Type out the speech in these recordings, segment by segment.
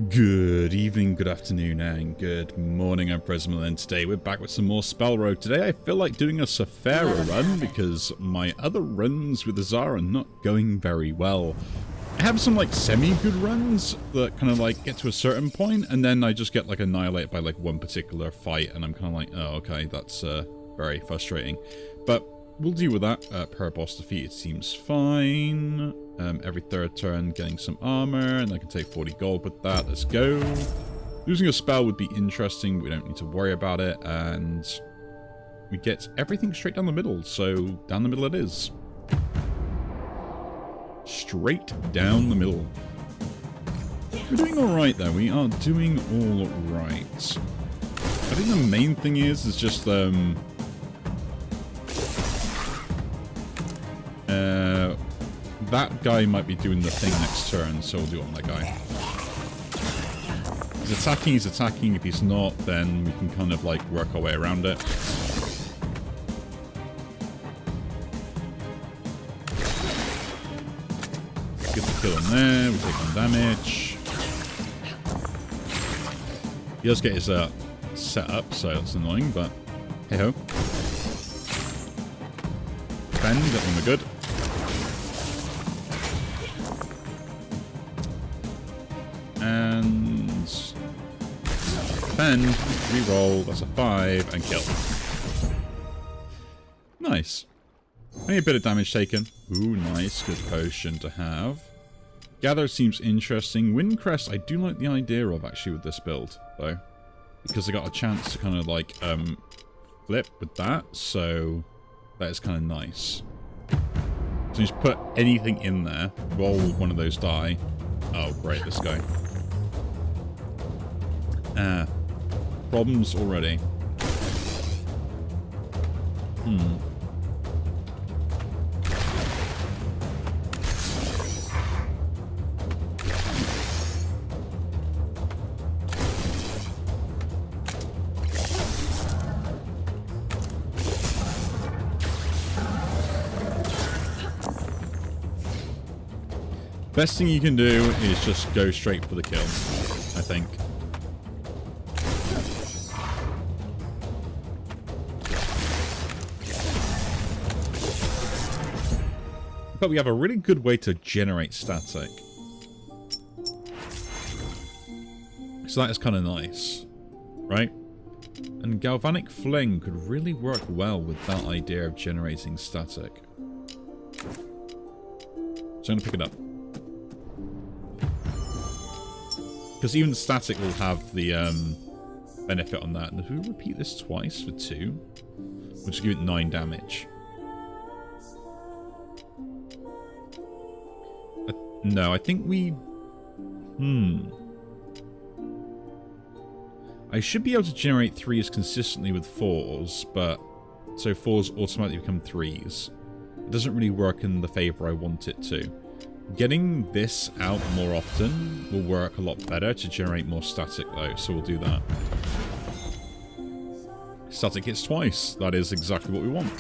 Good evening, good afternoon, and good morning. I'm Presmal, and today we're back with some more SpellRogue. Today I feel like doing a Sephara run because my other runs with Azar are not going very well. I have some like semi-good runs that kind of like get to a certain point, and then I just get like annihilated by like one particular fight, and I'm kind of like, oh, okay, that's very frustrating. But we'll deal with that. Per boss defeat, it seems fine. Every third turn, getting some armor, and I can take 40 gold with that. Let's go. Losing a spell would be interesting, but we don't need to worry about it. And we get everything straight down the middle, so down the middle it is. Straight down the middle. We're doing alright, though. We are doing alright. I think the main thing is just, that guy might be doing the thing next turn, so we'll do it on that guy. He's attacking. If he's not, then we can kind of like work our way around it. Get the kill on there, we take on damage. He does get his set up, so that's annoying, but hey ho. Bend, that one we're good. And then reroll, that's a 5, and kill. Nice. Only a bit of damage taken. Ooh, nice. Good potion to have. Gather seems interesting. Windcrest I do like the idea of actually with this build, though. Because I got a chance to kind of like flip with that, so that is kind of nice. So just put anything in there, roll one of those die. Oh, great, this guy. Problems already. Best thing you can do is just go straight for the kill, I think. But we have a really good way to generate static. So that is kind of nice, right? And Galvanic Fling could really work well with that idea of generating static. So I'm going to pick it up. Because even static will have the benefit on that. And if we repeat this twice for 2, we'll just give it 9 damage. No, I think we... I should be able to generate 3s consistently with 4s, but... So 4s automatically become 3s. It doesn't really work in the favor I want it to. Getting this out more often will work a lot better to generate more static, though, so we'll do that. Static hits twice. That is exactly what we want.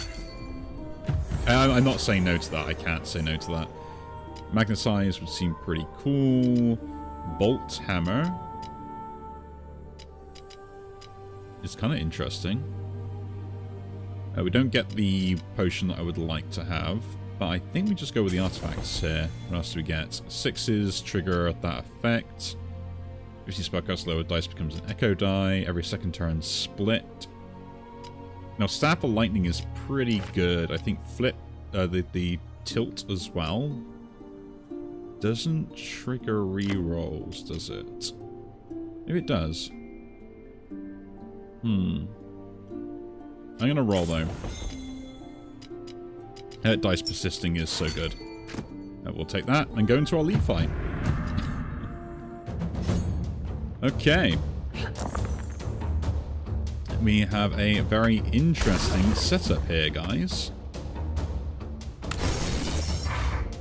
I'm not saying no to that. I can't say no to that. Magnetize would seem pretty cool. Bolt Hammer is kind of interesting. We don't get the potion that I would like to have, but I think we just go with the artifacts here. What else do we get? 6s trigger that effect. 50 spellcast lower dice becomes an echo die. Every second turn split. Now Staff of Lightning is pretty good. I think flip the tilt as well. Doesn't trigger rerolls, does it? Maybe it does. I'm gonna roll though. Dice persisting is so good. We'll take that and go into our lead fight. Okay. We have a very interesting setup here, guys.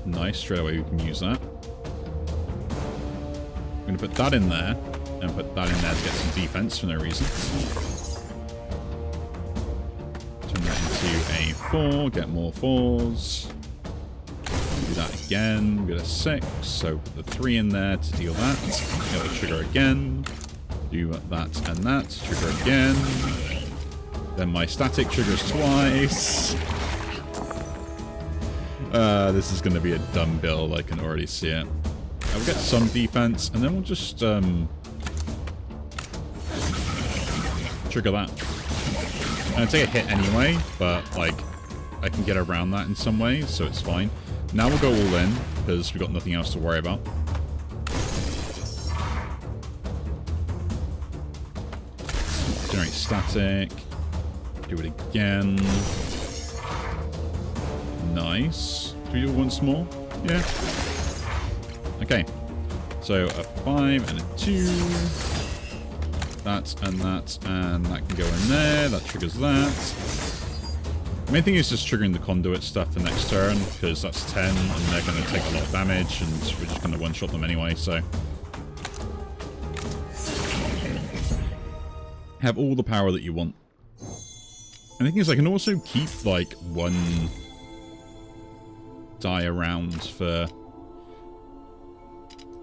Nice, straight away we can use that. I'm going to put that in there, and put that in there to get some defense for no reason. Turn that into a 4, get more 4s. Do that again. We got a 6, so put the 3 in there to deal that. Get the trigger again. Do that and that. Trigger again. Then my static triggers twice. This is going to be a dumb build. I can already see it. We'll get some defense, and then we'll just trigger that. I'm going to take a hit anyway, but like I can get around that in some ways, so it's fine. Now we'll go all in, because we've got nothing else to worry about. Generate static. Do it again. Nice. Do we do once more? Yeah. Okay. So a 5 and a 2. That and that can go in there. That triggers that. The main thing is just triggering the conduit stuff for next turn, because that's 10 and they're going to take a lot of damage and we're just going to one-shot them anyway, so. Have all the power that you want. And the thing is, I can also keep, like, one die around for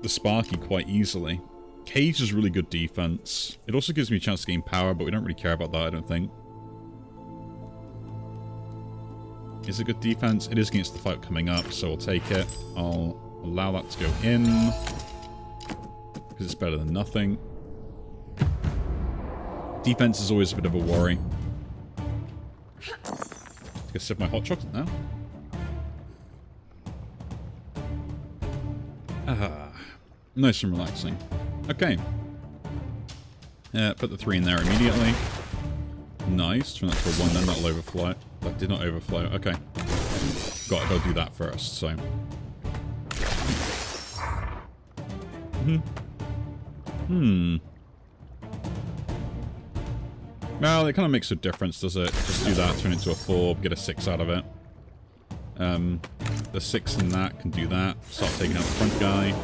the Sparky quite easily. Cage is really good defense. It also gives me a chance to gain power, but we don't really care about that, I don't think. Is it good defense? It is against the fight coming up, so I'll take it. I'll allow that to go in, because it's better than nothing. Defense is always a bit of a worry. I'm gonna sip my hot chocolate now. Ah, nice and relaxing. Okay. Put the 3 in there immediately. Nice. Turn that to a 1, then that'll overflow. That did not overflow. Okay. Gotta go do that first, so. Well, it kind of makes a difference, does it? Just do that, turn it into a 4, get a 6 out of it. The 6 in that can do that. Start taking out the front guy.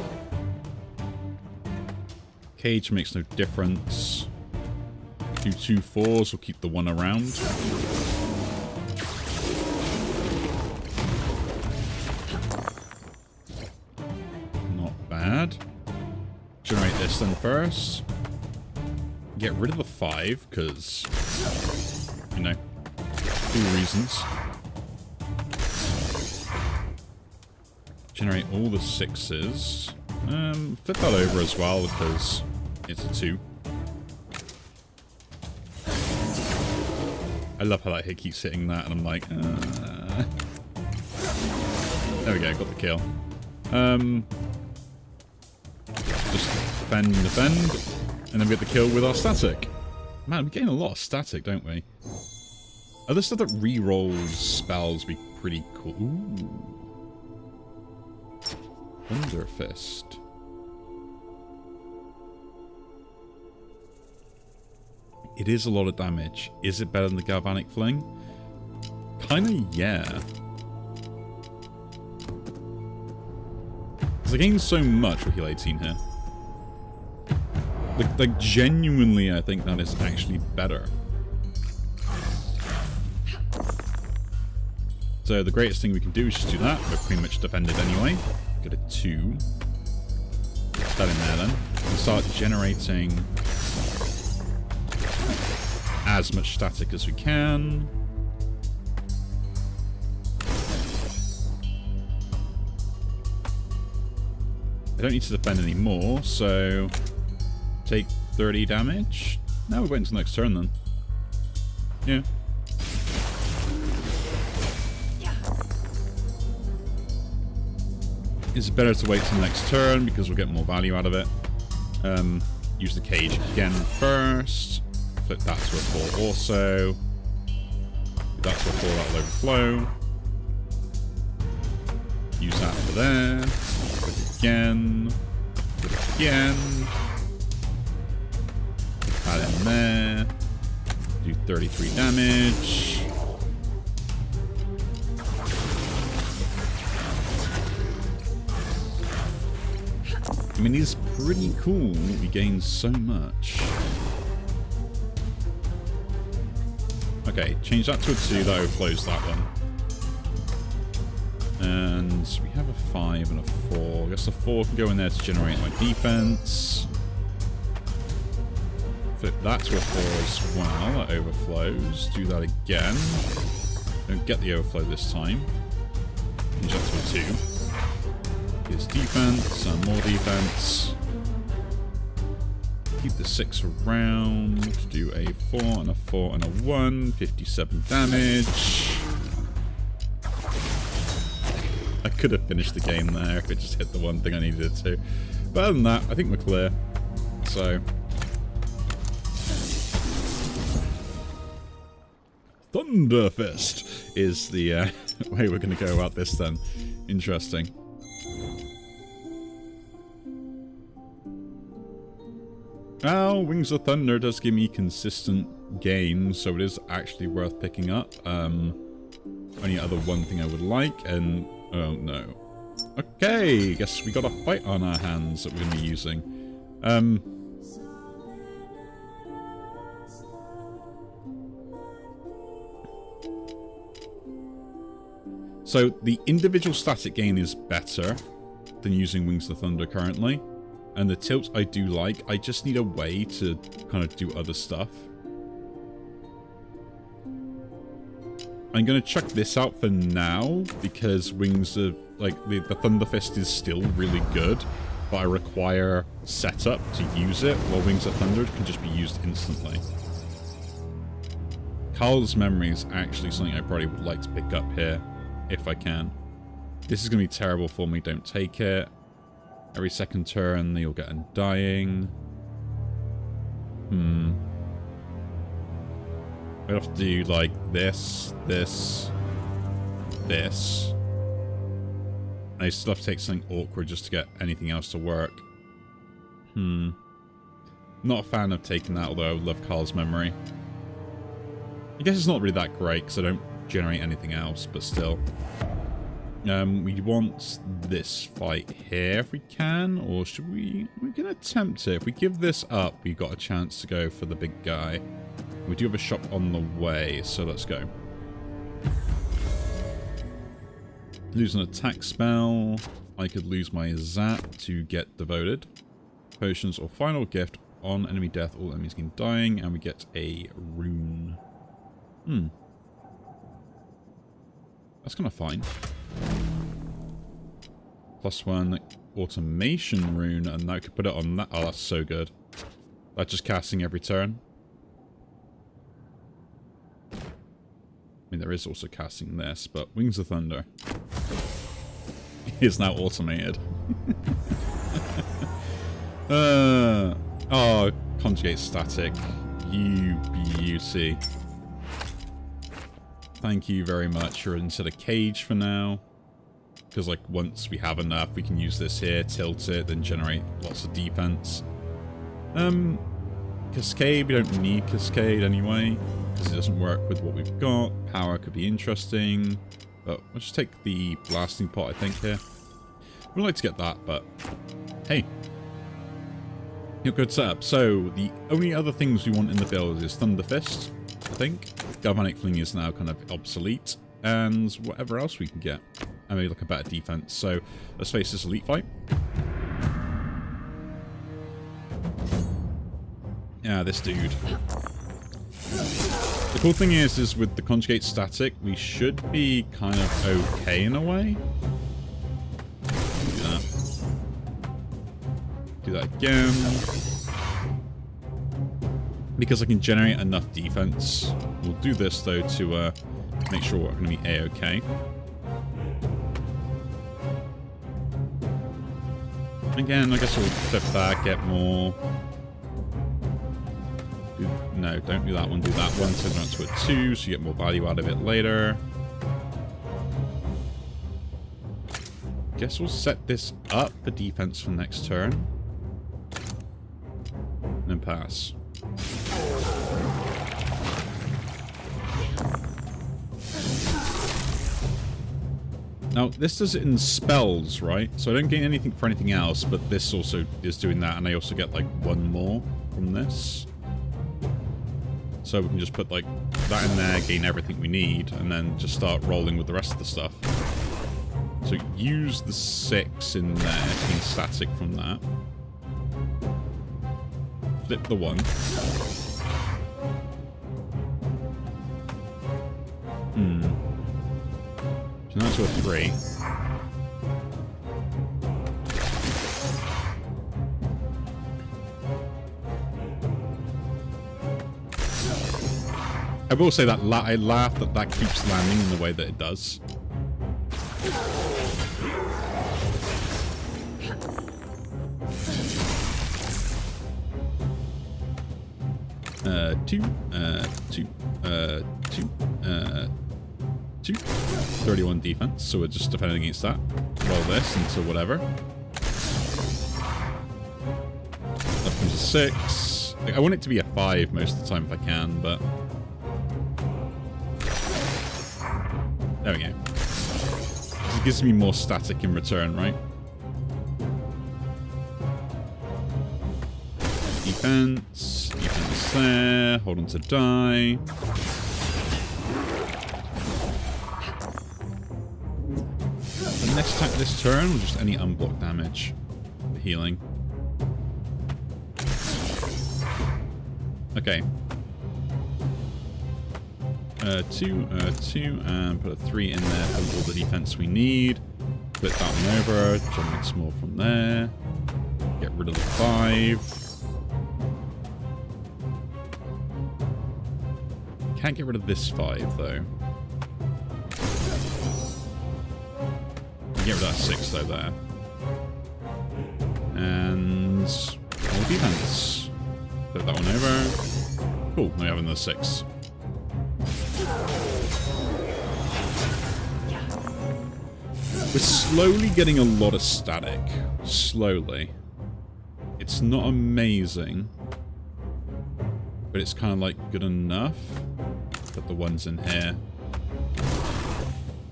Cage makes no difference. Do 2 4s, we'll keep the 1 around. Not bad. Generate this then first. Get rid of the 5, because, you know, 2 reasons. Generate all the 6s. Flip that over as well, because it's a 2. I love how that hit keeps hitting that, and I'm like, There we go, got the kill. Just defend. And then we get the kill with our static. Man, we gain a lot of static, don't we? Other stuff that re-rolls spells would be pretty cool. Ooh. Thunder Fist. It is a lot of damage. Is it better than the Galvanic Fling? Kinda, yeah. Because I gain so much with heal 18 here. Like, genuinely, I think that is actually better. So the greatest thing we can do is just do that. We're pretty much defended anyway. Get a 2. Put that in there then. And start generating as much static as we can. I don't need to defend anymore, so take 30 damage. Now we're waiting until next turn then. Yeah. It's better to wait till next turn because we'll get more value out of it. Use the cage again first. Flip that to a 4 also. That to a 4, that'll overflow. Use that for there. Flip it again. Flip it again. Put that in there. Do 33 damage. I mean, it's pretty cool. We gain so much. Okay, change that to a 2. That overflows that one. And we have a 5 and a 4. I guess the 4 can go in there to generate my defense. Flip that to a 4 as well. That overflows. Do that again. Don't get the overflow this time. Change that to a 2. Here's defense and more defense. Keep the 6 around. Do a 4 and a 4 and a 1. 57 damage. I could have finished the game there if it just hit the one thing I needed it to. But other than that, I think we're clear. So. Thunderfist is the way we're going to go about this then. Interesting. Well, Wings of Thunder does give me consistent gains, so it is actually worth picking up. Only other one thing I would like, and... oh, no. Okay, guess we got a fight on our hands that we're going to be using. So, the individual static gain is better than using Wings of Thunder currently. And the tilt I do like. I just need a way to kind of do other stuff. I'm going to chuck this out for now, because Wings of... like, the Thunder Fist is still really good, but I require setup to use it, while Wings of Thunder can just be used instantly. Carl's Memory is actually something I probably would like to pick up here, if I can. This is going to be terrible for me, don't take it. Every second turn, you'll get Undying. I'd have to do, like, this. I still have to take something awkward just to get anything else to work. Not a fan of taking that, although I would love Carl's Memory. I guess it's not really that great, because I don't generate anything else, but still. We want this fight here if we can, or should we... we can attempt it. If we give this up, we've got a chance to go for the big guy. We do have a shop on the way, so let's go. Lose an attack spell. I could lose my Zap to get Devoted. Potions or Final Gift. On enemy death, all enemies gain dying, and we get a rune. That's kind of fine. +1 automation rune, and I could put it on that. Oh, that's so good. That's just casting every turn. I mean, there is also casting this, but Wings of Thunder is now automated. Oh, conjugate static. You beauty. Thank you very much. You're into the cage for now. Because, like, once we have enough, we can use this here, tilt it, then generate lots of defense. Cascade, we don't need Cascade anyway, because it doesn't work with what we've got. Power could be interesting, but we'll just take the blasting pot, I think, here. We'd like to get that, but hey. You're good setup. So, the only other things we want in the build is Thunder Fist, I think. Galvanic Fling is now kind of obsolete, and whatever else we can get. And maybe like a better defense. So, let's face this elite fight. Yeah, this dude. The cool thing is with the conjugate static, we should be kind of okay in a way. Do that. Do that again. Because I can generate enough defense. We'll do this though to make sure we're going to be A-okay. Again, I guess we'll flip that, get more. No, don't do that one, do that one. Turn it to a 2, so you get more value out of it later. Guess we'll set this up for defense for next turn. And then pass. Now, this does it in spells, right? So I don't gain anything for anything else, but this also is doing that, and I also get, like, one more from this. So we can just put, like, that in there, gain everything we need, and then just start rolling with the rest of the stuff. So use the 6 in there, being static from that. Flip the 1. So now it's a 3. I will say that I laugh that that keeps landing in the way that it does. Two. 31 defense, so we're just defending against that. Roll this into whatever. Up comes a 6. I want it to be a 5 most of the time if I can, but... There we go. It gives me more static in return, right? Defense. Defense there. Hold on to die. The next attack this turn was just any unblocked damage. Healing. Okay. 2, and put a 3 in there for all the defense we need. Flip that one over, generate some more from there. Get rid of the 5. Can't get rid of this 5 though. Get rid of that 6 though there. And more defense. Flip that one over. Cool, now we have another 6. We're slowly getting a lot of static. Slowly. It's not amazing. But it's kind of like good enough. Put the ones in here.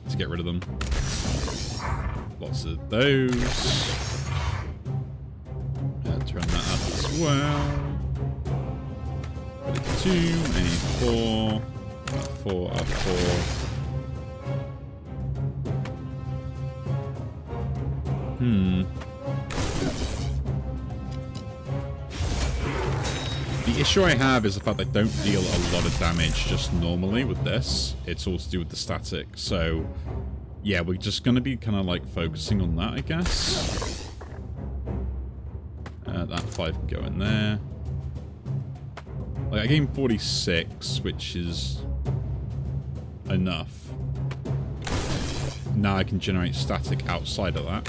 To get rid of them. Lots of those. Turn that up as well. Put it 2, a 4. A 4, a 4. The issue I have is the fact I don't deal a lot of damage just normally with this. It's all to do with the static. So, yeah, we're just going to be kind of like focusing on that, I guess. That 5 can go in there. Like, I gained 46, which is enough. Now I can generate static outside of that.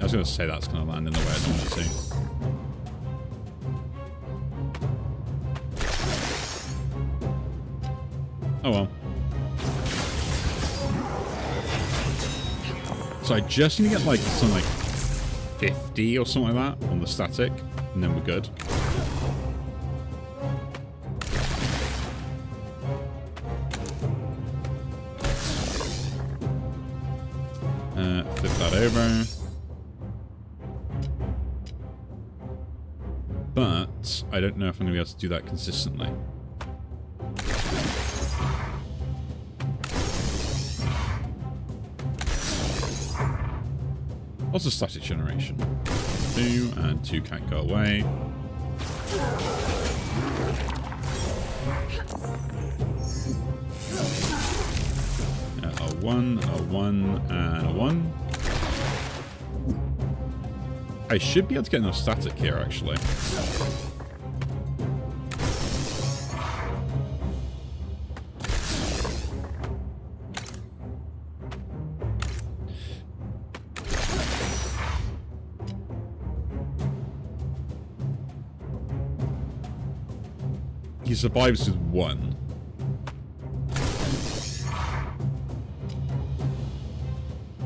I was going to say that's going to land in the way I don't want it to. Oh well. So I just need to get like something like 50 or something like that on the static, and then we're good. Flip that over. But I don't know if I'm going to be able to do that consistently. Also static generation. 2 and 2 can't go away. A 1, a 1, and a 1. I should be able to get enough static here, actually. He survives with 1.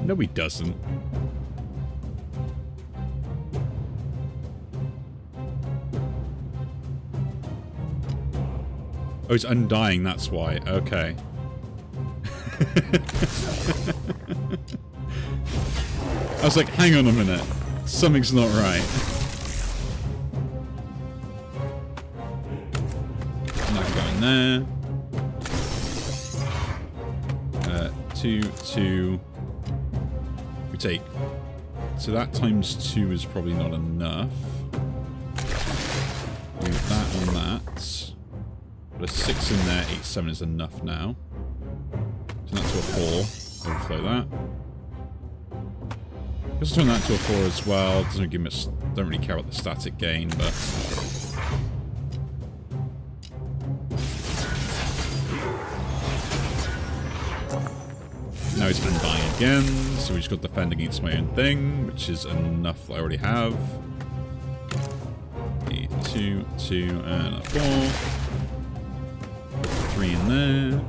No, he doesn't. Oh, it's undying, that's why. Okay. I was like, hang on a minute. Something's not right. there. 2, 2. We take... So that times 2 is probably not enough. Move that and that. Put a 6 in there. 8, 7 is enough now. Turn that to a 4. Overflow that. Let's turn that to a 4 as well. Doesn't give me. Don't really care about the static gain, but. Now he's undying again, so we just got defend against my own thing, which is enough that I already have. 2, 2, and a 4. Put 3 in there.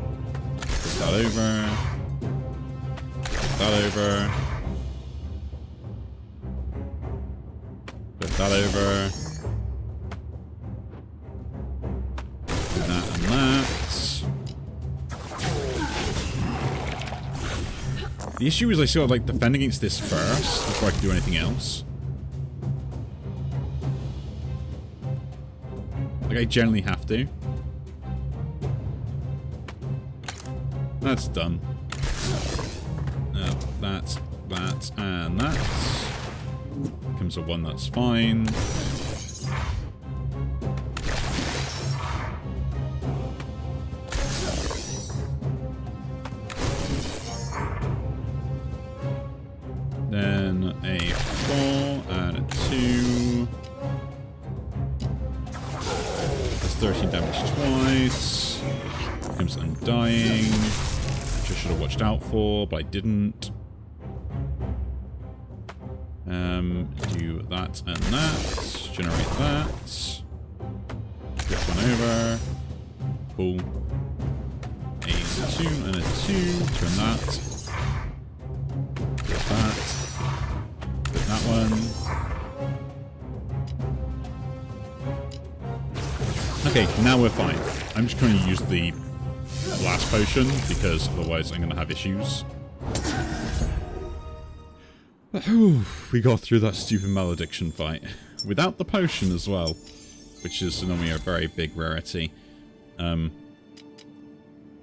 Put that over. Put that over. Put that over. Do that and that. The issue is I still like defend against this first before I can do anything else. Like I generally have to. That's done. That, and that. Comes a 1, that's fine. Then a 4 and a 2. That's 13 damage twice. Comes undying. Which I should have watched out for, but I didn't. Do that and that. Generate that. Flip one over. Cool. A 2 and a 2. Turn that. Put that. Put that one. Okay, now we're fine. I'm just going to use the last potion because otherwise I'm going to have issues. We got through that stupid malediction fight. Without the potion as well. Which is normally a very big rarity. I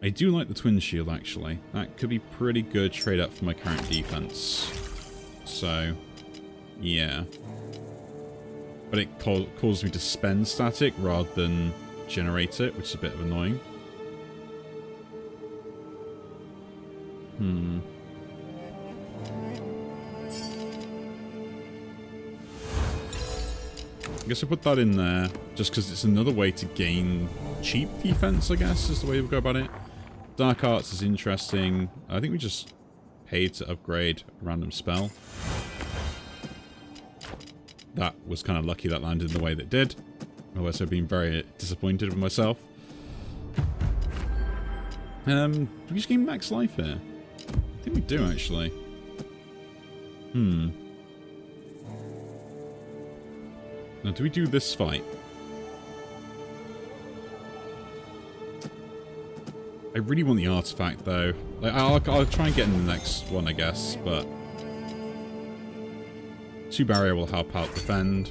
do like the twin shield actually. That could be pretty good trade up for my current defense. So, yeah. But it caused me to spend static rather than generate it, which is a bit annoying. I guess I put that in there just because it's another way to gain cheap defense, I guess, is the way we go about it. Dark Arts is interesting. I think we just paid to upgrade a random spell. That was kind of lucky that landed in the way that it did. Otherwise I've been very disappointed with myself. Do we just gain max life here? I think we do, actually. Now, do we do this fight? I really want the artifact, though. Like, I'll try and get in the next one, I guess, but 2 barrier will help out defend.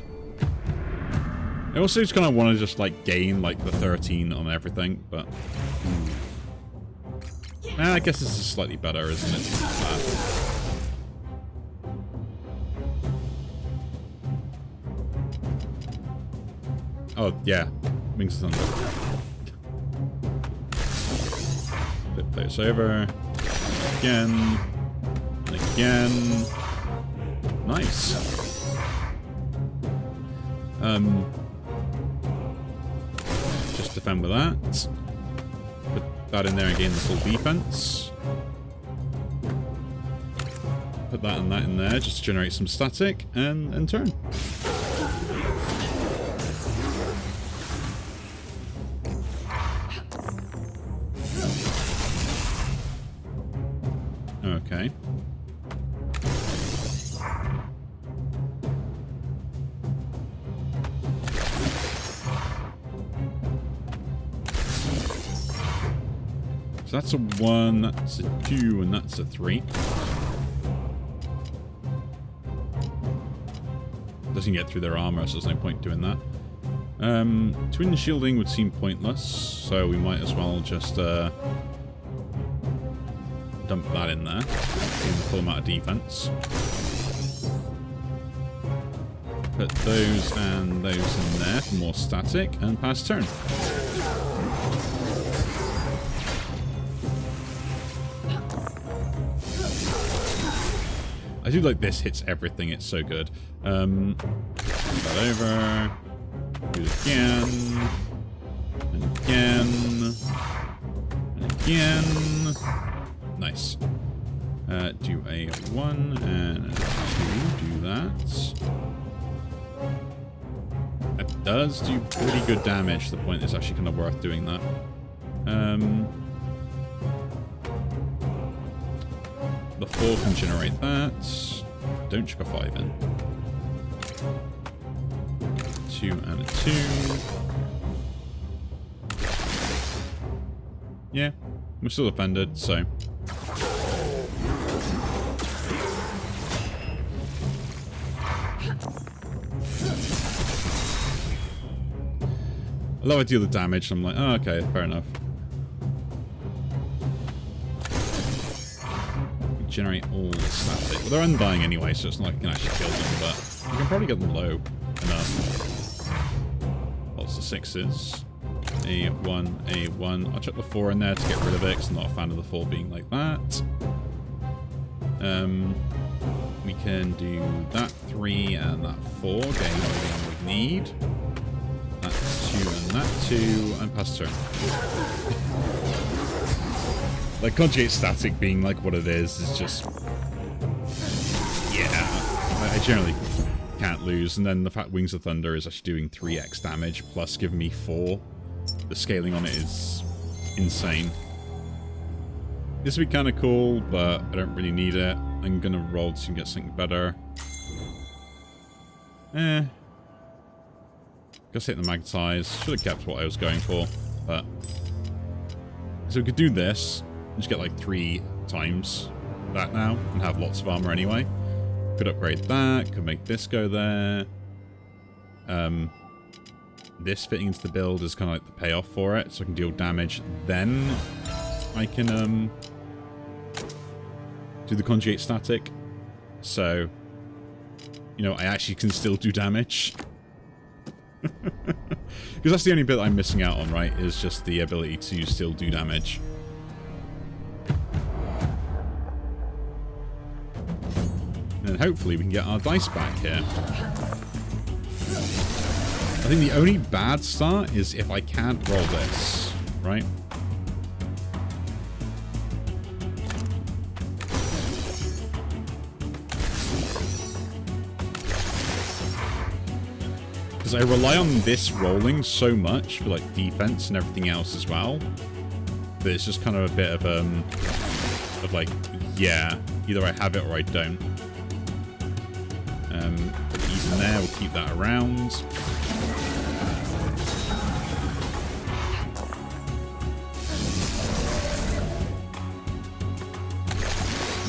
I also just kind of want to just, like, gain, like, the 13 on everything, but I guess this is slightly better, isn't it? Oh, yeah. Wings of Thunder. Flip those over. Again. And again. Nice. Just defend with that. Put that in there and gain the full defense. Put that and that in there just to generate some static and turn. Okay. So that's a 1, that's a 2, and that's a 3. Doesn't get through their armor, so there's no point doing that. Twin shielding would seem pointless, so we might as well just dump that in there. Gain the full amount of defense. Put those and those in there for more static, and pass turn. I do like this hits everything, it's so good. Put that over. Do it again. And again. And again. Nice. Do a 1 and a 2. Do that. That does do pretty good damage. The point is actually kind of worth doing that. The 4 can generate that. Don't chuck a 5 in. 2 and a 2. Yeah, we're still offended, so. I love I deal the damage, I'm like, oh, okay, fair enough. Generate all the static. Well, they're undying anyway, so it's not like you can actually kill them, but you can probably get them low enough. Lots of 6s. A 1, A 1. I'll chuck the 4 in there to get rid of it, because I'm not a fan of the 4 being like that. We can do that 3 and that 4, getting everything we need. That's 2 and that 2, and pass turn. Like, conjugate static being like what it is just... Yeah. I generally can't lose. And then the fact Wings of Thunder is actually doing 3x damage, plus giving me 4. The scaling on it is insane. This would be kind of cool, but I don't really need it. I'm going to roll to get something better. Guess hit the magnetize. Should have kept what I was going for, but... So we could do this. Just get like 3 times that now and have lots of armor anyway. Could upgrade that, could make this go there. This fitting into the build is kind of like the payoff for it, so I can deal damage. Then I can do the conjugate static. So, you know, I actually can still do damage. Because that's the only bit that I'm missing out on, right? Is just the ability to still do damage. And hopefully we can get our dice back here. I think the only bad start is if I can't roll this, right? Because I rely on this rolling so much for like defense and everything else as well, that it's just kind of a bit of like, yeah, either I have it or I don't. Even there, we'll keep that around.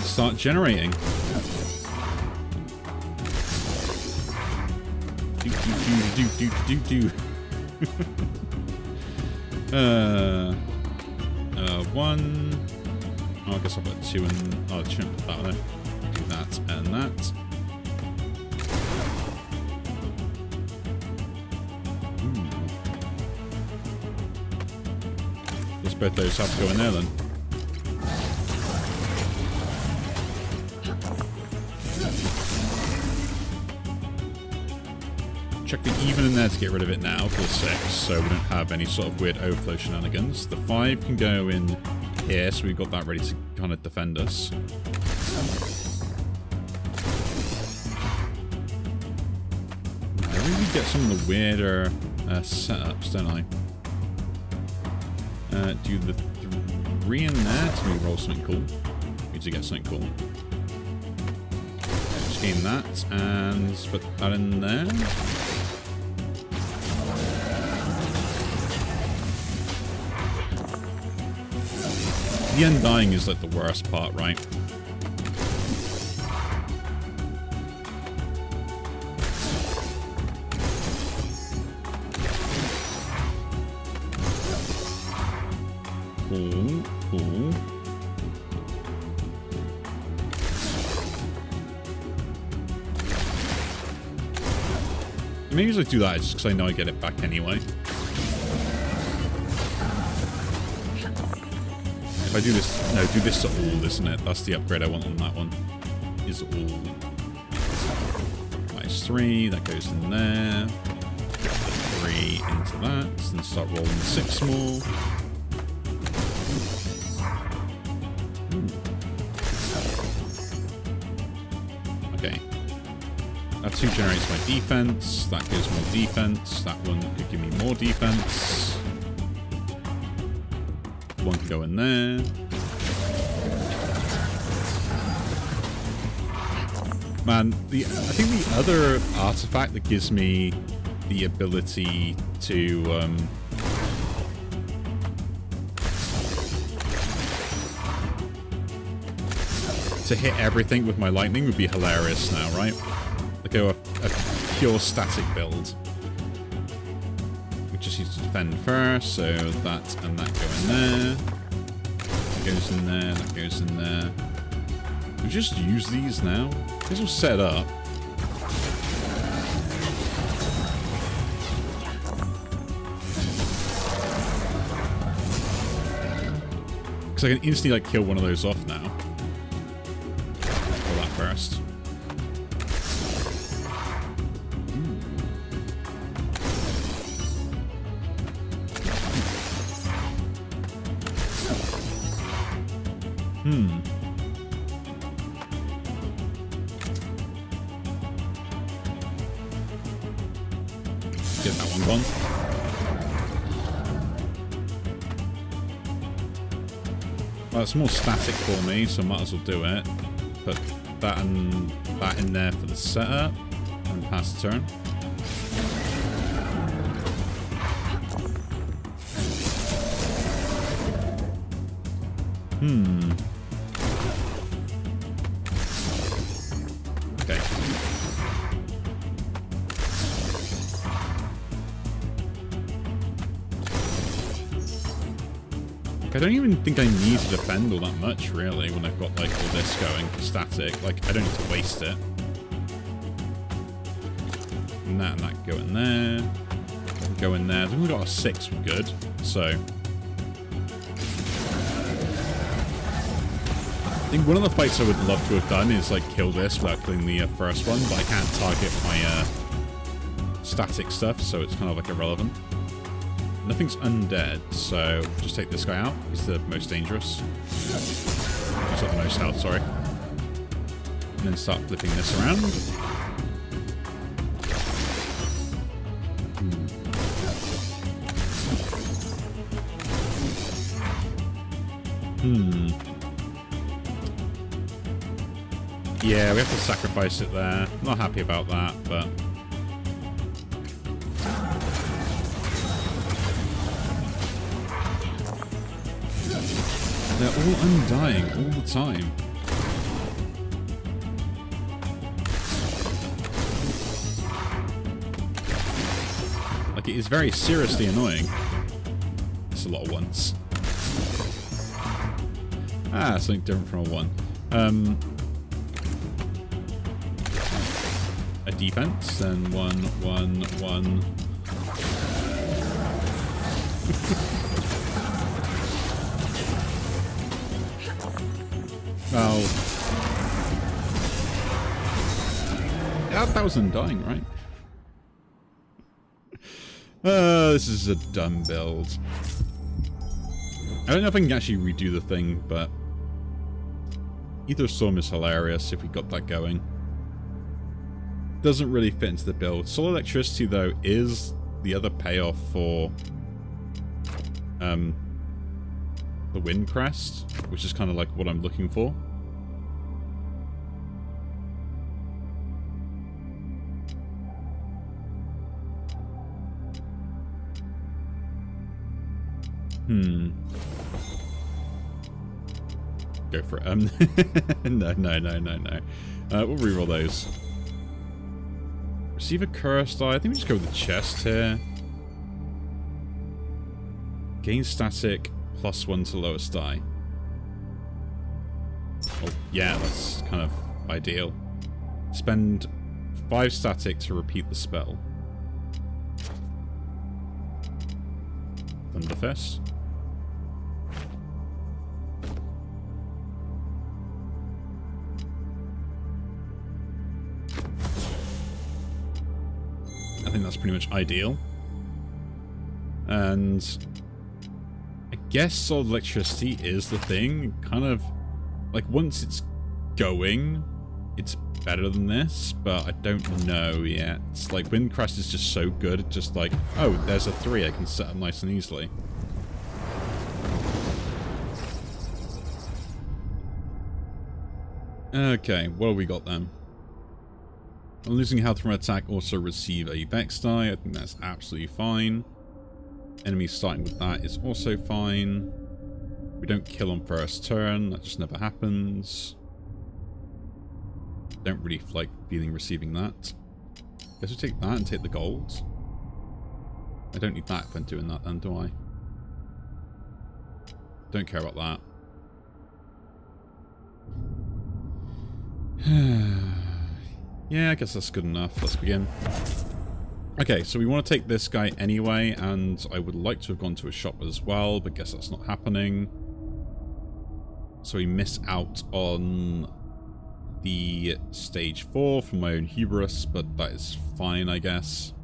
Start generating. Do. 1. Oh, I guess I'll put 2 and... Oh, I shouldn't put that there. Do that and that. Guess both those have to go in there then. Chuck the even in there to get rid of it now for the 6, so we don't have any sort of weird overflow shenanigans. The 5 can go in here, so we've got that ready to kind of defend us. I really get some of the weirder setups, don't I? Do the 3 in there to maybe roll something cool. Need to get something cool. Just gain that, and put that in there. The undying is like the worst part, right? maybe I do that just because I know I get it back anyway. If I do this, no, do this to all, isn't it? That's the upgrade I want on that one. Is all. Nice 3, that goes in there. 3 into that, then start rolling 6 more. Okay. That 2 generates my defense. That gives more defense. That one could give me more defense. One can go in there. Man, I think the other artifact that gives me the ability to hit everything with my lightning would be hilarious now, right? Like a pure static build. We just need to defend first, so that and that go in there. That goes in there, that goes in there. We just use these now. These will set up. Because I can instantly like kill one of those off now. Kill that first. Get that one gone. Well, it's more static for me, so I might as well do it. Put that and that in there for the setup, and pass the turn. Okay. I don't even think I need to defend all that much, really, when I've got, like, all this going for static. Like, I don't need to waste it. And that go in there. Go in there. I've only got a 6, we're good. So. I think one of the fights I would love to have done is, like, kill this without killing the first one, but I can't target my static stuff, so it's kind of, like, irrelevant. Nothing's undead, so just take this guy out. He's the most dangerous. He's got the most health, sorry. And then start flipping this around. Yeah, we have to sacrifice it there. Not happy about that, but... They're all undying all the time. Like, it is very seriously annoying. It's a lot of ones. Ah, something different from a 1. A defense, then 1, 1, 1. Well, that was undying, right? This is a dumb build. I don't know if I can actually redo the thing, but either storm is hilarious if we got that going. Doesn't really fit into the build. Solar electricity, though, is the other payoff for the wind crest, which is kind of like what I'm looking for. Go for it. No. We'll reroll those. Receive a curse die. I think we just go with the chest here. Gain static, +1 to lowest die. Oh, yeah, that's kind of ideal. Spend 5 static to repeat the spell. Thunder Fist. I think that's pretty much ideal. And I guess solid electricity is the thing. Kind of, like, once it's going, it's better than this, but I don't know yet. It's like Windcrest is just so good. It's just like, oh, there's a 3 I can set up nice and easily. Okay, what have we got then? Losing health from attack, also receive a Vex die. I think that's absolutely fine. Enemies starting with that is also fine. We don't kill on first turn. That just never happens. Don't really like feeling receiving that. Guess we take that and take the gold. I don't need that if I'm doing that then, do I? Don't care about that. Yeah, I guess that's good enough. Let's begin. Okay, so we want to take this guy anyway, and I would like to have gone to a shop as well, but guess that's not happening. So we miss out on the stage 4 from my own hubris, but that is fine, I guess.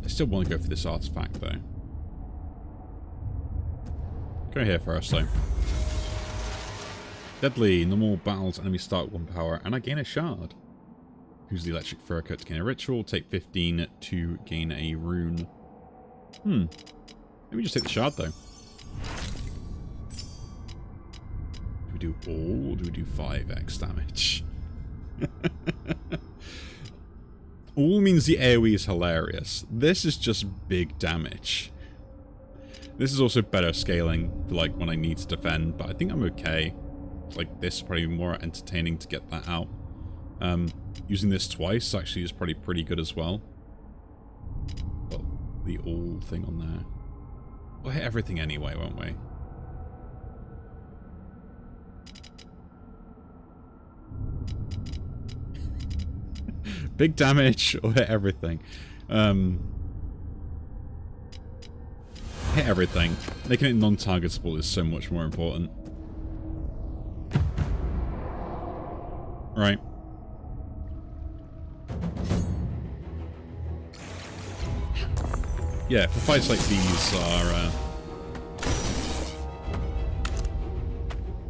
I still want to go for this artifact, though. Go here first, though. Deadly. Normal battles, enemies start 1 power, and I gain a shard. Use the electric fur coat to gain a ritual. Take 15 to gain a rune. Let me just take the shard, though. Do we do all, or do we do 5x damage? All means the AoE is hilarious. This is just big damage. This is also better scaling for like when I need to defend, but I think I'm okay. Like this is probably more entertaining to get that out. Using this twice actually is probably pretty good as well. Got the all thing on there. We'll hit everything anyway, won't we? Big damage or hit everything. Hit everything. Making it non-targetable is so much more important. Right. Yeah, for fights like these are...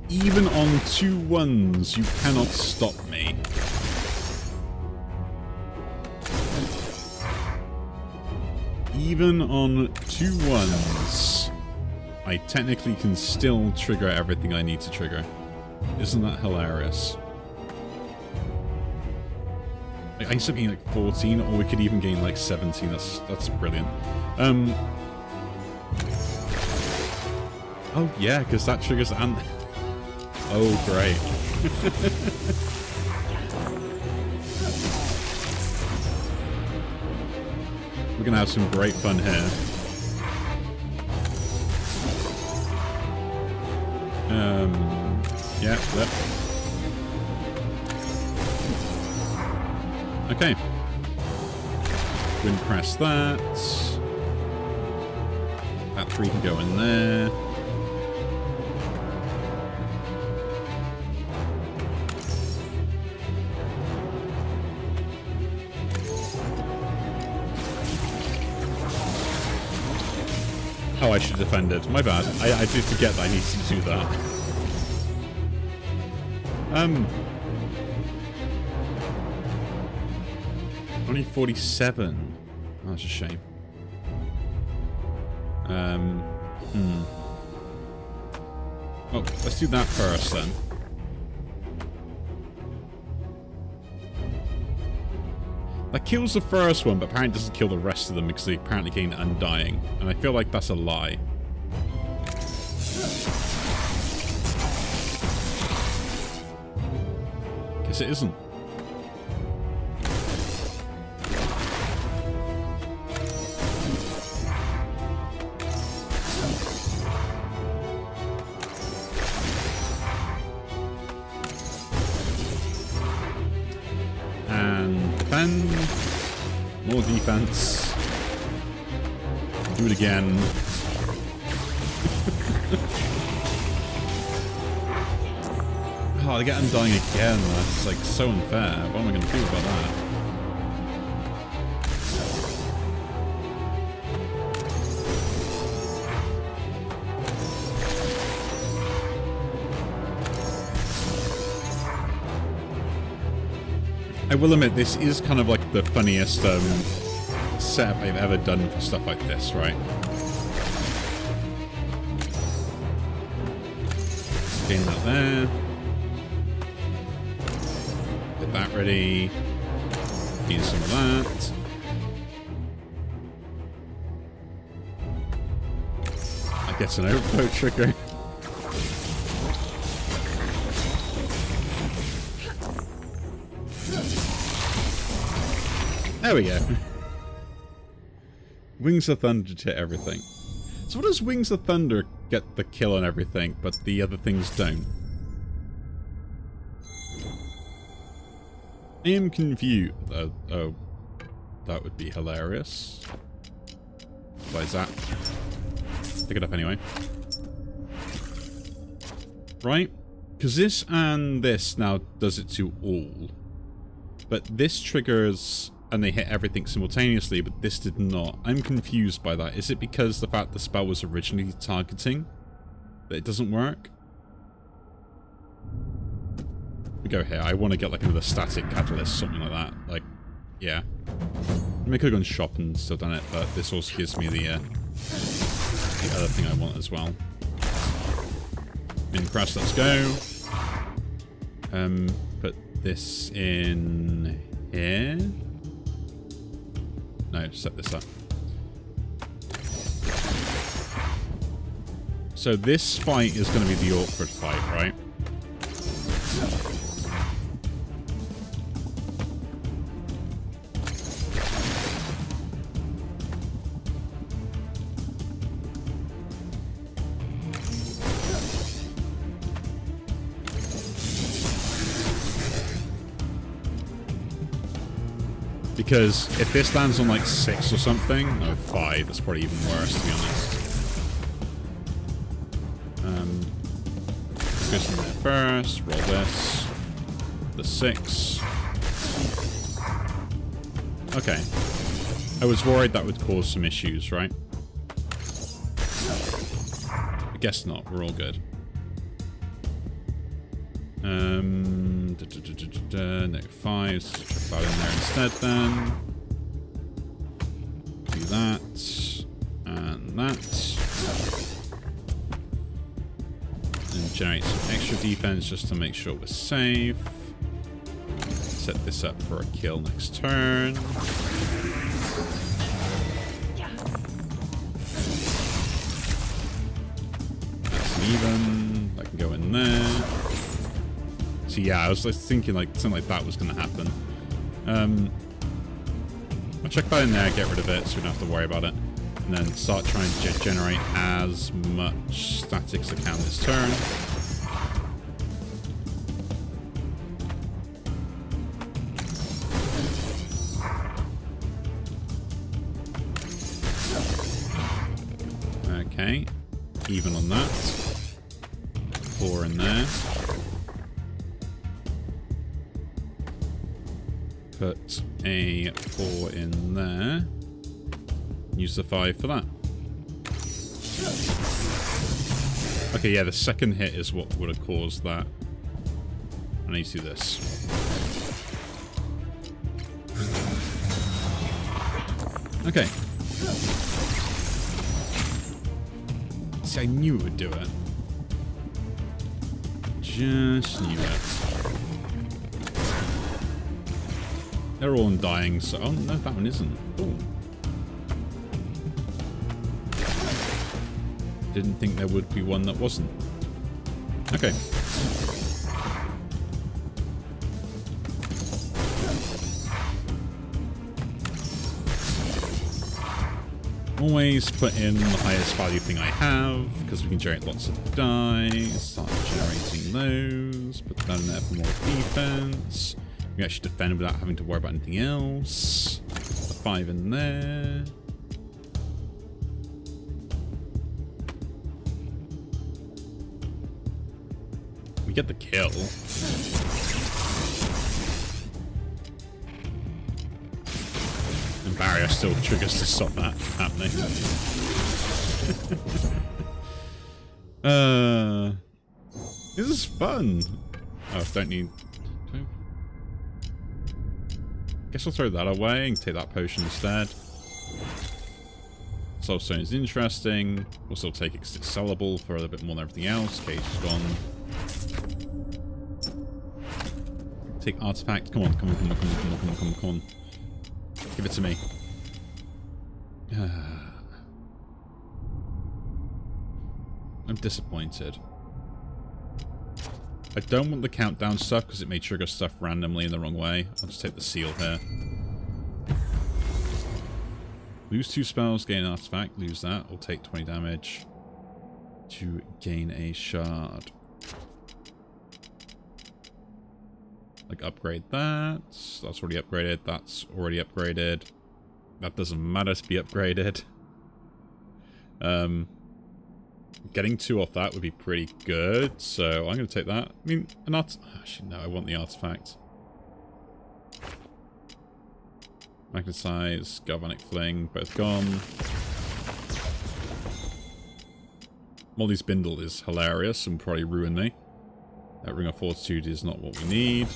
even on 2-1s, you cannot stop me. Even on 2-1s, I technically can still trigger everything I need to trigger. Isn't that hilarious? Like, I used to gain like 14, or we could even gain like 17. That's brilliant. Oh yeah, because that triggers and... oh great. We're gonna have some great fun here. Yeah, yep. Okay. Wind press that. That 3 can go in there. Oh, I should have defended. My bad. I did forget that I needed to do that. Only 47. Oh, that's a shame. Oh, let's do that first then. That kills the first one, but apparently doesn't kill the rest of them because they apparently gain Undying. And I feel like that's a lie. Guess it isn't. More defense. Do it again. Oh, they get undying again. That's like so unfair. What am I going to do about that? I will admit, this is kind of like the funniest setup I've ever done for stuff like this, right? Getting that there. Get that ready. Need some of that. I guess an overflow trigger. There we go. Wings of Thunder to everything. So what does Wings of Thunder get the kill on everything, but the other things don't? I am confused. Oh, that would be hilarious. Why is that? Pick it up anyway. Right? Because this and this now does it to all. But this triggers... and they hit everything simultaneously, but this did not. I'm confused by that. Is it because the fact the spell was originally targeting that it doesn't work? We go here. I want to get like another static catalyst, something like that. Like, yeah. I mean, I could have gone shop and still done it, but this also gives me the other thing I want as well. In crash, let's go. Put this in here. No, set this up. So this fight is going to be the awkward fight, right? Because if this lands on like 6 or something, no, 5, that's probably even worse, to be honest. Goes in there first, roll this. The 6. Okay. I was worried that would cause some issues, right? I guess not, we're all good. No 5, so chuck that in there instead then. Do that. And that. And generate some extra defense just to make sure we're safe. Set this up for a kill next turn. That's even. That can go in there. So yeah, I was thinking like something like that was going to happen. I'll check that in there, get rid of it so we don't have to worry about it. And then start trying to generate as much static as I can this turn. Okay, even on that. 4 in there. Put a 4 in there. Use the 5 for that. Okay, yeah, the second hit is what would have caused that. I need to do this. Okay. See, I knew it would do it. Just knew it. They're all undying, so... Oh, no, that one isn't. Ooh. Didn't think there would be one that wasn't. Okay. Always put in the highest value thing I have, because we can generate lots of dice. Start generating those. Put that in there for more defense. We can actually defend without having to worry about anything else. The 5 in there. We get the kill. And barrier still triggers to stop that happening. This is fun. Oh, don't need... Guess I'll throw that away and take that potion instead. Soulstone is interesting. We'll still take it because it's sellable for a little bit more than everything else. Cage is gone. Take artifact. Come on, come on, come on, come on, come on, come on, come on, come on. Give it to me. I'm disappointed. I don't want the countdown stuff because it may trigger stuff randomly in the wrong way. I'll just take the seal here. Lose 2 spells, gain an artifact. Lose that. I'll take 20 damage to gain a shard. Like, upgrade that. That's already upgraded. That's already upgraded. That doesn't matter to be upgraded. Getting 2 off that would be pretty good, so I'm going to take that. I mean, actually, no, I want the artifact. Magnetize, Galvanic Fling, both gone. Molly's Bindle is hilarious and probably ruin me. That Ring of Fortitude is not what we need.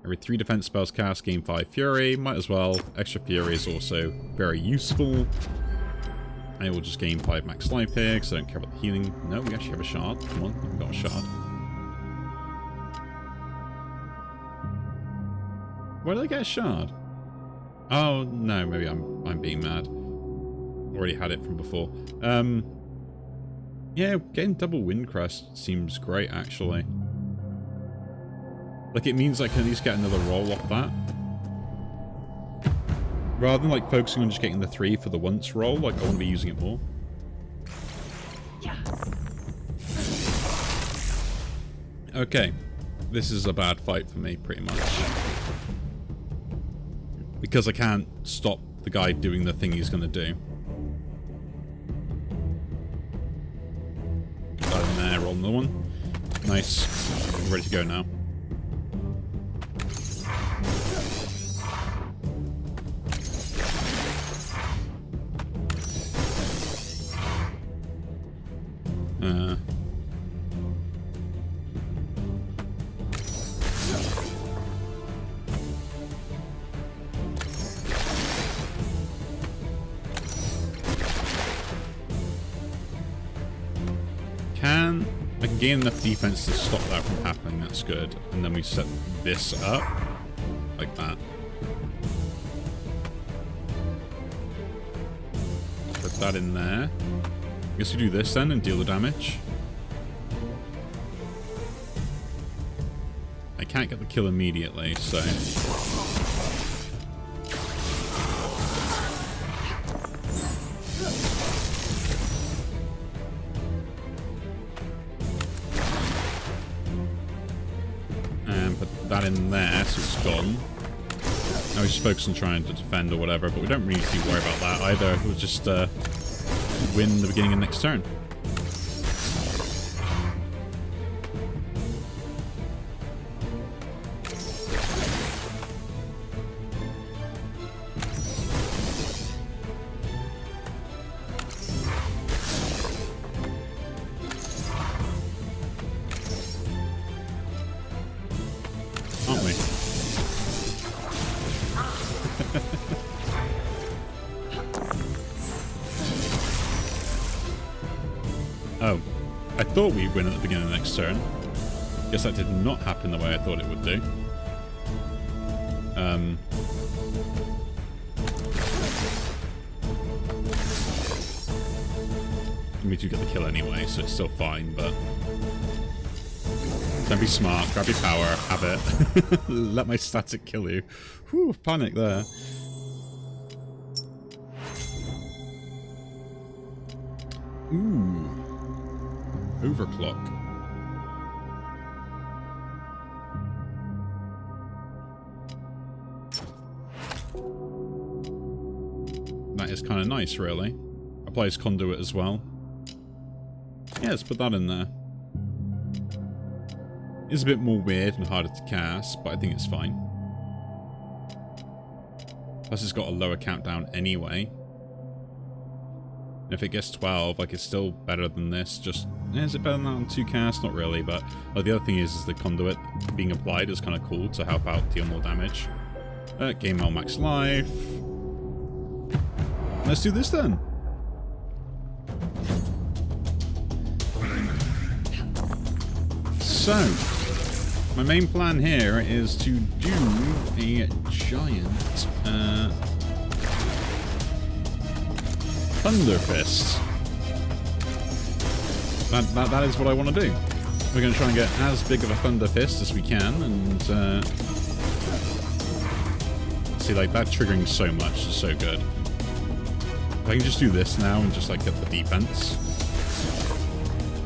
Every 3 defense spells cast, gain 5 Fury. Might as well. Extra Fury is also very useful. I will just gain 5 max life here because I don't care about the healing. No, we actually have a shard. Come on, we've got a shard. Why did I get a shard? Oh, no, maybe I'm being mad. Already had it from before. Yeah, getting double Windcrest seems great, actually. Like, it means I can at least get another roll off that. Rather than, like, focusing on just getting the 3 for the once roll, like, I want to be using it more. Okay. This is a bad fight for me, pretty much. Because I can't stop the guy doing the thing he's going to do. Put that in there, roll another one. Nice. I'm ready to go now. I can gain enough defense to stop that from happening, that's good. And then we set this up, like that. Put that in there. I guess we do this then and deal the damage. I can't get the kill immediately, so... that in there, so it's gone. Now we just focus on trying to defend or whatever, but we don't really need to worry about that either. We'll just win the beginning of next turn. Aren't we? Oh, I thought we'd win at the beginning of the next turn. Guess that did not happen the way I thought it would do. We do get the kill anyway, so it's still fine, but... Don't be smart, grab your power, have it. Let my static kill you. Whew, panic there. Ooh. Overclock. That is kind of nice, really. Applies conduit as well. Yeah, let's put that in there. It's a bit more weird and harder to cast, but I think it's fine. Plus it's got a lower countdown anyway. And if it gets 12, like, it's still better than this. Just, is it better than that on 2 casts? Not really, but the other thing is the conduit being applied is kind of cool to help out deal more damage. Game Mail Max Life. Let's do this then. So, my main plan here is to do a giant Thunder Fist. That is what I want to do. We're going to try and get as big of a Thunder Fist as we can, and see, like, that triggering so much is so good. If I can just do this now and just, like, get the defense.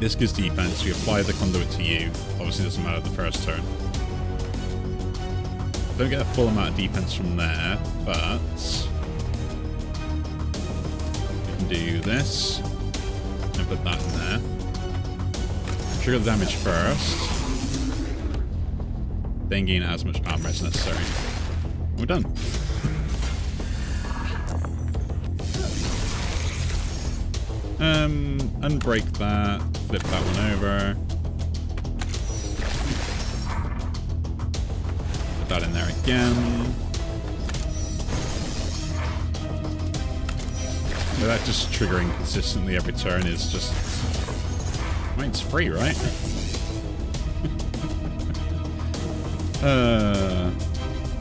This gives defense, we apply the conduit to you. Obviously it doesn't matter the first turn. Don't get a full amount of defense from there, but we can do this and put that in there. Trigger the damage first, then gain as much armor as necessary. We're done. Unbreak that, flip that one over. Put that in there again. But that just triggering consistently every turn is just... Mine's free, right?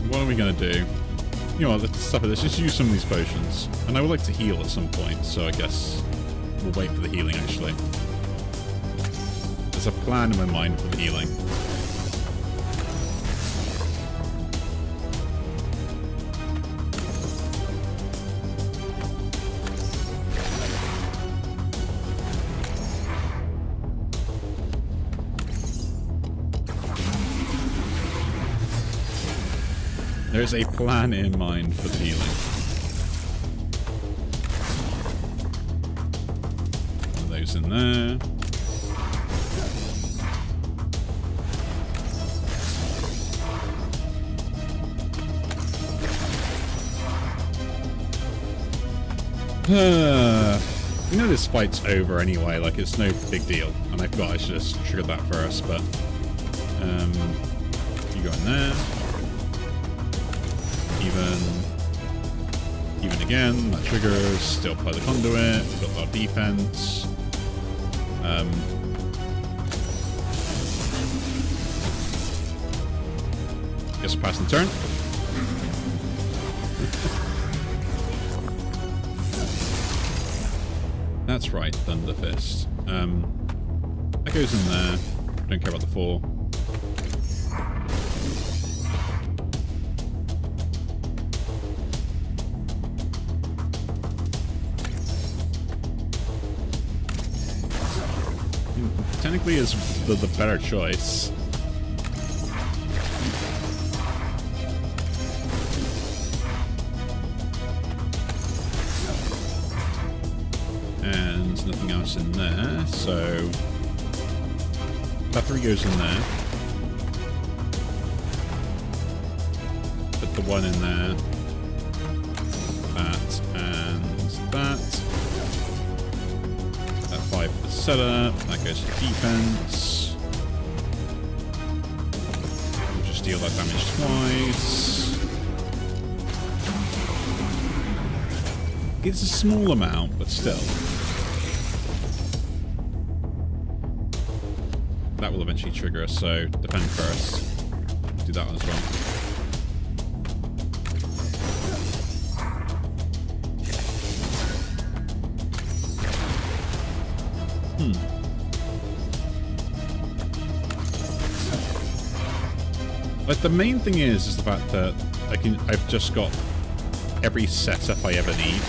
What are we gonna do? You know what, let's just use some of these potions. And I would like to heal at some point, so I guess we'll wait for the healing, actually. There's a plan in my mind for the healing. There's a plan in mind for the healing. One of those in there. You know this fight's over anyway, like it's no big deal. And I forgot I should have triggered that first, but you go in there. Even again, that triggers, still apply the conduit, got our defense. Guess we're passing the turn. That's right, Thunder Fist. That goes in there. Don't care about the 4. Technically is the better choice. And nothing else in there, so that 3 goes in there. Put the 1 in there. That and that. 5 for the setup, that goes to defense. We'll just deal that damage twice. It's a small amount, but still. That will eventually trigger us, so defend first. Do that one as well. Like, the main thing is the fact that I've just got every setup I ever need.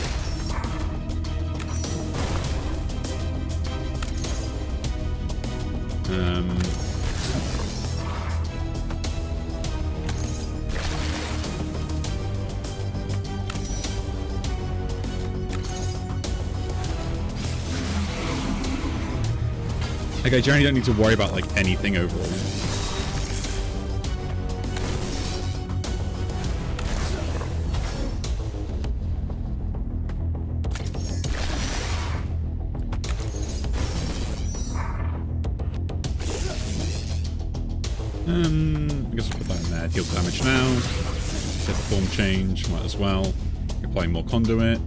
Like, I generally don't need to worry about, like, anything overall. I guess I'll put that in there. Deal damage now. Get the form change. Might as well. Apply more conduit.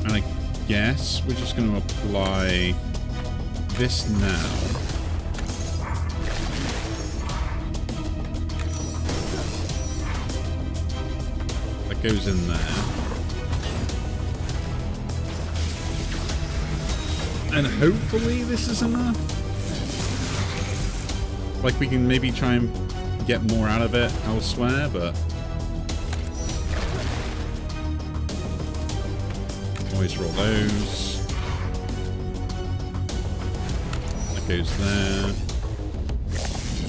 And I guess we're just going to apply this now. That goes in there. And hopefully this is enough. Like we can maybe try and get more out of it elsewhere, but always roll those. That goes there.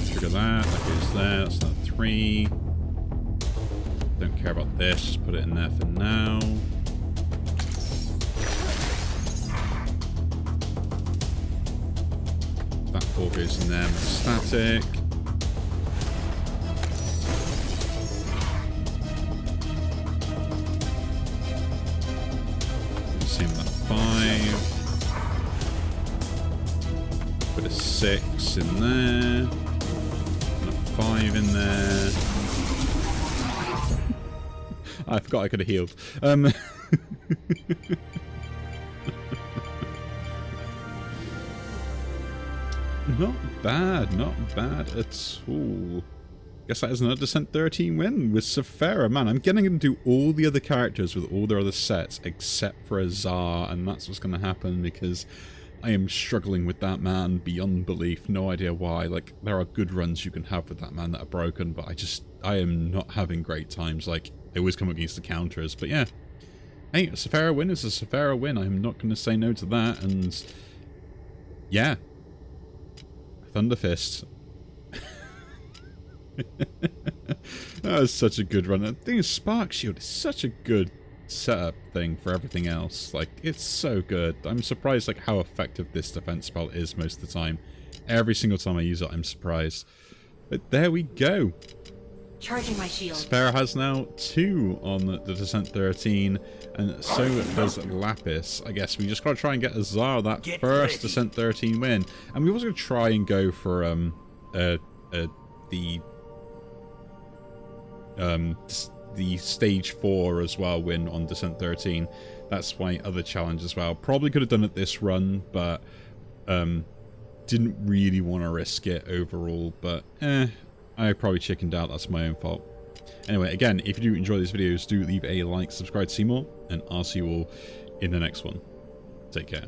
Trigger that. That goes there. That's not 3. Don't care about this. Just put it in there for now. That 4 goes in there. Static. Same with that 5. Put a 6 in there. And a 5 in there. I forgot I could have healed. Not bad at all. Guess that is another Descent 13 win with Sephara. Man, I'm getting him to do all the other characters with all their other sets except for Azar, and that's what's going to happen because I am struggling with that man beyond belief. No idea why. Like, there are good runs you can have with that man that are broken, but I am not having great times. Like, they always come against the counters, but yeah. Hey, a Sephara win is a Sephara win. I'm not going to say no to that, and yeah. Thunderfist. That was such a good run. The thing is, Spark Shield is such a good setup thing for everything else. Like, it's so good. I'm surprised like how effective this defense spell is most of the time. Every single time I use it, I'm surprised. But there we go. Charging my shield. Sephara has now 2 on the Descent 13, and so does Lapis. I guess we just gotta try and get Azar that first Descent 13 win, and we also gonna try and go for the stage 4 as well win on Descent 13. That's my other challenge as well. Probably could have done it this run, but didn't really want to risk it overall. But I probably chickened out. That's my own fault. Anyway, again, if you do enjoy these videos, do leave a like, subscribe to see more, and I'll see you all in the next one. Take care.